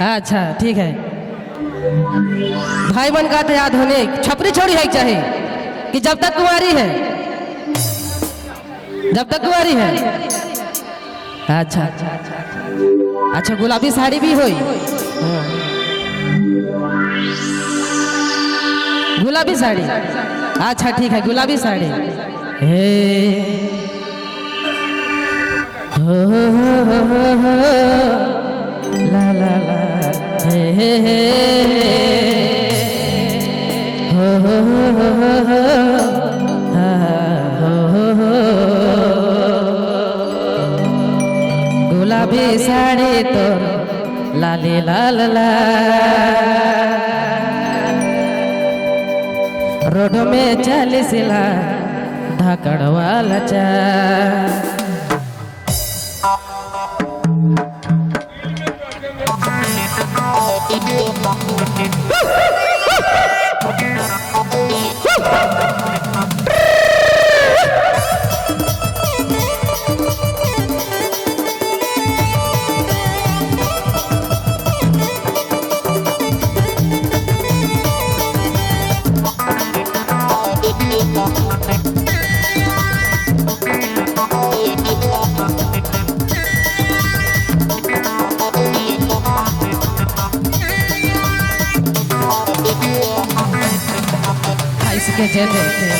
अच्छा ठीक है। भाई बन का तो आधुनिक छपरी छोड़ी है चाहे कि जब तक कुंवारी है, जब तक कुंवारी है। अच्छा अच्छा गुलाबी साड़ी भी होई, गुलाबी साड़ी। अच्छा ठीक है गुलाबी साड़ी। हे हो ला ला ला हे हो गुलाबी साड़ी तो लाली लाल ला रोड में चलिसिला धाकड़ वाला चा। के जे देखेला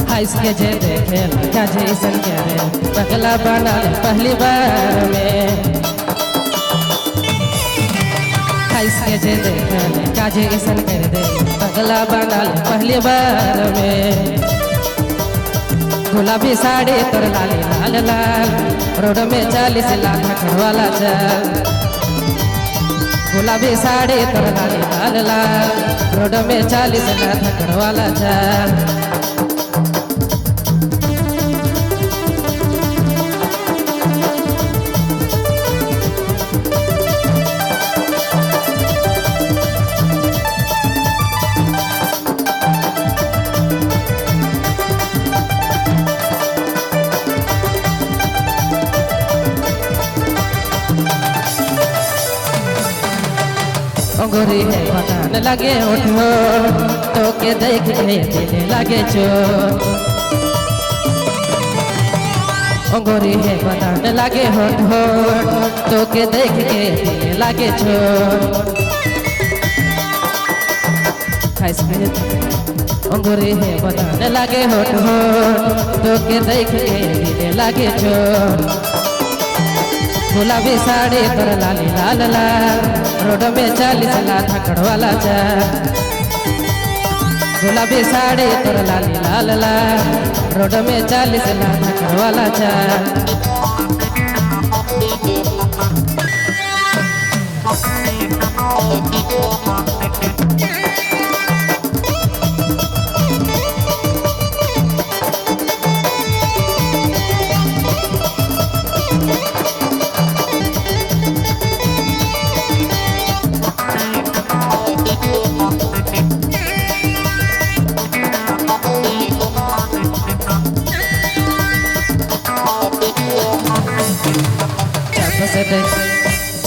हाइस के जे देखेला क्या जैसन करे पगला बना पहली बार में। हाइस के जे देखेला क्या जैसन कर दे पगला बना पहली बार में। गुलाबी साड़ी तोर लाली लाल लाल रोड में 40 लाख खड़वाला चल। गुलाबी साड़ी तोर लाली लाल लाल रोड में 40 लाख खड़वाला चल। अंगूरी है बतान लगे उठो तो के देख के दिल लगे चोर। अंगूरी है बतान लगे उठो तो के देख के दिल लगे चोर। अंगूरी है बतान लगे उठो तो के देख के दिल लगे चोर। गुलाबी साड़ी तोर लाली लाल लाल रोड में 40 लाख खड़वाला चल। गुलाबी साड़ी तोर लाली लाल लाल रोड में 40 लाख खड़वाला चल।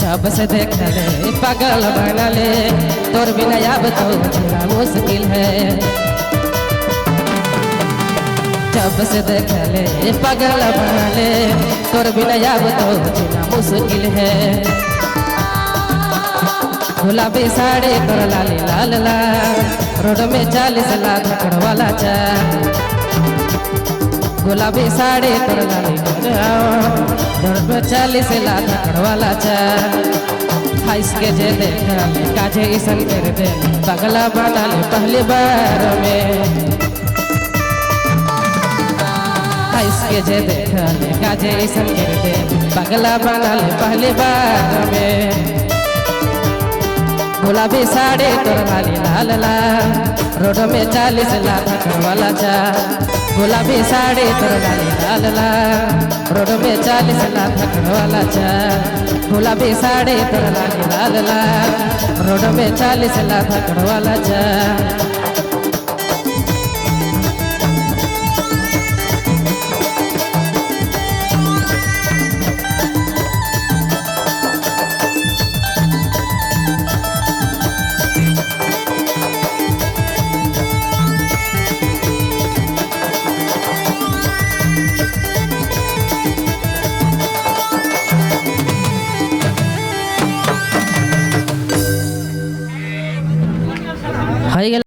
जब से देख ले पागल बना ले तोर बिना अब तो जीना मुश्किल है। जब से देख ले पागल बना ले तोर बिना अब तो जीना मुश्किल है। गुलाबी साड़ी तोर लाली लाल लाल रोड में 40 लाख खड़वाला चल। गुलाबी साड़ी तोर लाली रोड में 40 लाख खड़वाला चल। हाइस के जे देखा काजे ईसन कर दे पगला बना ले पहली बार में। हाइस के जे देखा काजे ईसन कर दे पगला बना ले पहली बार में। गुलाबी साड़ी तोर लाली लाल लाल रोड में 40 लाख खड़वाला चल। गुलाबी साड़ी तोर लाली लाल लाल रोड में 40 लाख खड़वाला चल। गुलाबी साड़ी तोर लाली लाल लाल रोड में 40 लाख खड़वाला चल।